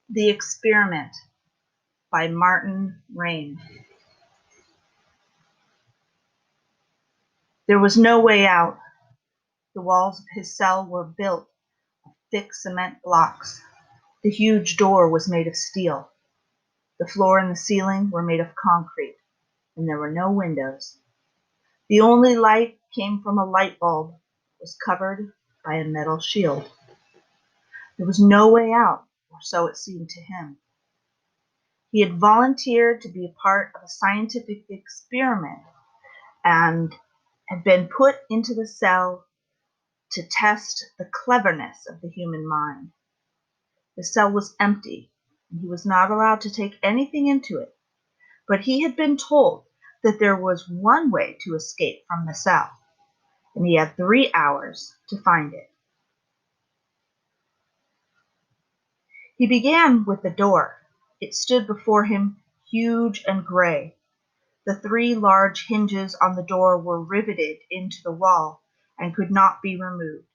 The Experiment by Martin Rain. There was no way out. The walls of his cell were built of thick cement blocks. The huge door was made of steel. The floor and the ceiling were made of concrete, and there were no windows. The only light came from a light bulb that was covered by a metal shield. There was no way out, or so it seemed to him. He had volunteered to be a part of a scientific experiment and had been put into the cell to test the cleverness of the human mind. The cell was empty, and he was not allowed to take anything into it, but he had been told that there was one way to escape from the cell, and he had 3 hours to find it. He began with the door. It stood before him, huge and gray. The 3 large hinges on the door were riveted into the wall and could not be removed.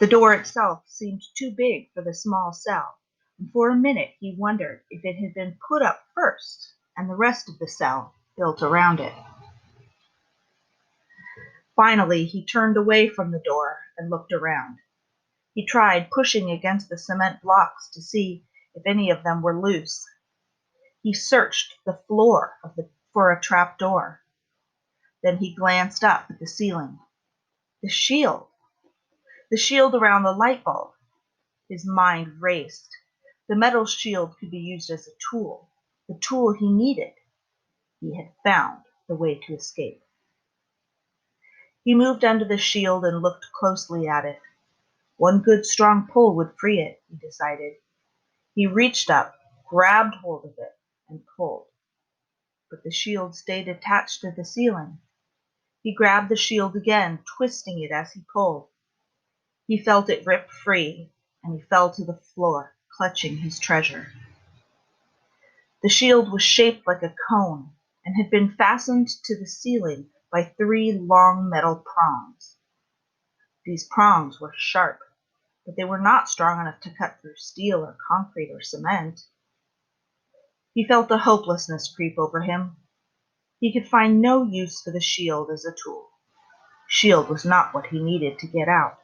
The door itself seemed too big for the small cell, and for a minute he wondered if it had been put up first and the rest of the cell built around it. Finally, he turned away from the door and looked around. He tried pushing against the cement blocks to see if any of them were loose. He searched the floor for a trap door. Then he glanced up at the ceiling. The shield around the light bulb. His mind raced. The metal shield could be used as a tool, the tool he needed. He had found the way to escape. He moved under the shield and looked closely at it. One good strong pull would free it, he decided. He reached up, grabbed hold of it, and pulled. But the shield stayed attached to the ceiling. He grabbed the shield again, twisting it as he pulled. He felt it rip free, and he fell to the floor, clutching his treasure. The shield was shaped like a cone and had been fastened to the ceiling by 3 long metal prongs. These prongs were sharp, but they were not strong enough to cut through steel or concrete or cement. He felt a hopelessness creep over him. He could find no use for the shield as a tool. Shield was not what he needed to get out.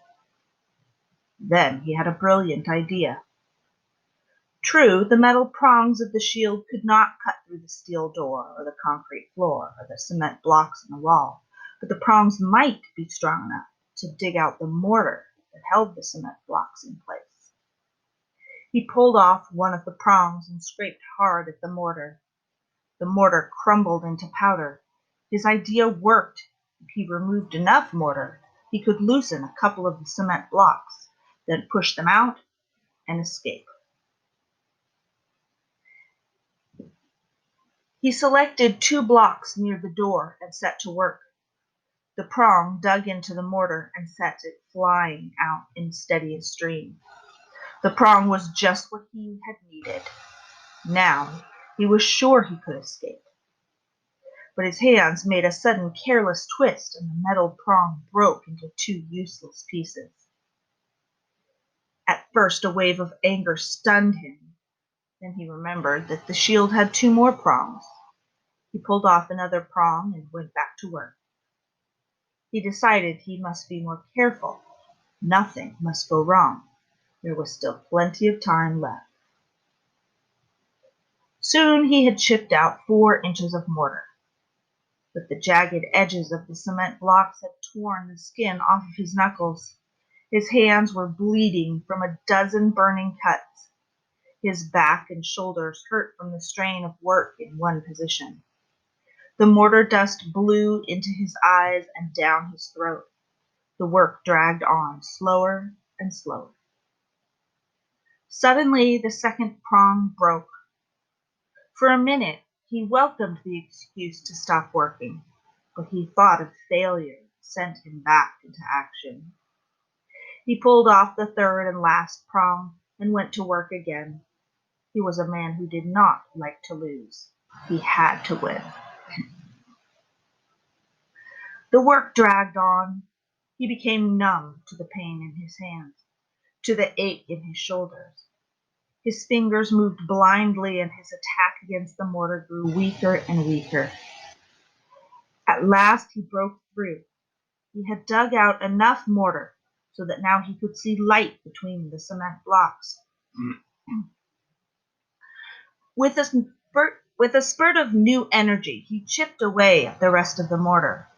Then he had a brilliant idea. True, the metal prongs of the shield could not cut through the steel door or the concrete floor or the cement blocks in the wall, but the prongs might be strong enough to dig out the mortar that held the cement blocks in place. He pulled off one of the prongs and scraped hard at the mortar. The mortar crumbled into powder. His idea worked. If he removed enough mortar, he could loosen a couple of the cement blocks, then push them out and escape. He selected 2 blocks near the door and set to work. The prong dug into the mortar and set it flying out in steady stream. The prong was just what he had needed. Now he was sure he could escape. But his hands made a sudden careless twist, and the metal prong broke into 2 useless pieces. At first, a wave of anger stunned him. Then he remembered that the shield had 2 more prongs. He pulled off another prong and went back to work. He decided he must be more careful. Nothing must go wrong. There was still plenty of time left. Soon he had chipped out 4 inches of mortar. But the jagged edges of the cement blocks had torn the skin off of his knuckles. His hands were bleeding from a dozen burning cuts. His back and shoulders hurt from the strain of work in one position. The mortar dust blew into his eyes and down his throat. The work dragged on, slower and slower. Suddenly, the second prong broke. For a minute, he welcomed the excuse to stop working, but he thought of failure sent him back into action. He pulled off the 3rd and last prong and went to work again. He was a man who did not like to lose. He had to win. The work dragged on. He became numb to the pain in his hands, to the ache in his shoulders. His fingers moved blindly, and his attack against the mortar grew weaker and weaker. At last he broke through. He had dug out enough mortar so that now he could see light between the cement blocks. With a spurt of new energy, he chipped away at the rest of the mortar.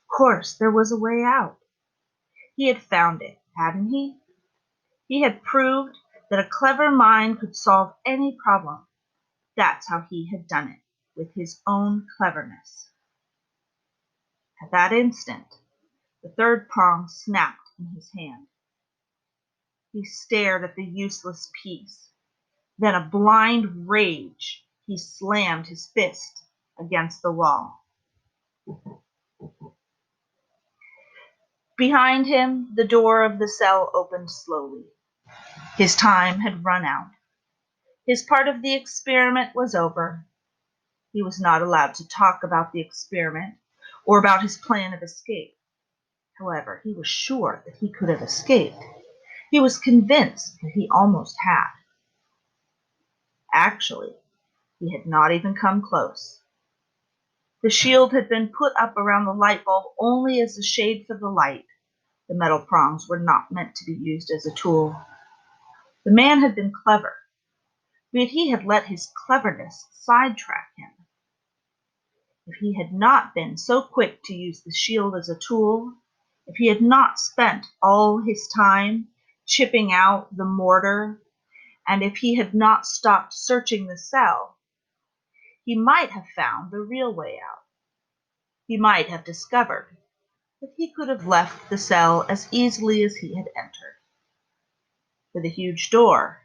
Of course, there was a way out. He had found it, hadn't he? He had proved that a clever mind could solve any problem. That's how he had done it, with his own cleverness. At that instant, the third prong snapped in his hand. He stared at the useless piece. Then, a blind rage, he slammed his fist against the wall. Behind him, the door of the cell opened slowly. His time had run out. His part of the experiment was over. He was not allowed to talk about the experiment or about his plan of escape. However, he was sure that he could have escaped. He was convinced that he almost had. Actually, he had not even come close. The shield had been put up around the light bulb only as a shade for the light. The metal prongs were not meant to be used as a tool. The man had been clever, but he had let his cleverness sidetrack him. If he had not been so quick to use the shield as a tool, if he had not spent all his time chipping out the mortar, and if he had not stopped searching the cell, he might have found the real way out. He might have discovered that he could have left the cell as easily as he had entered, for the huge door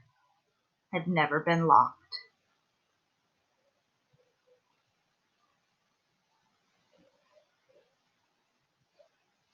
had never been locked.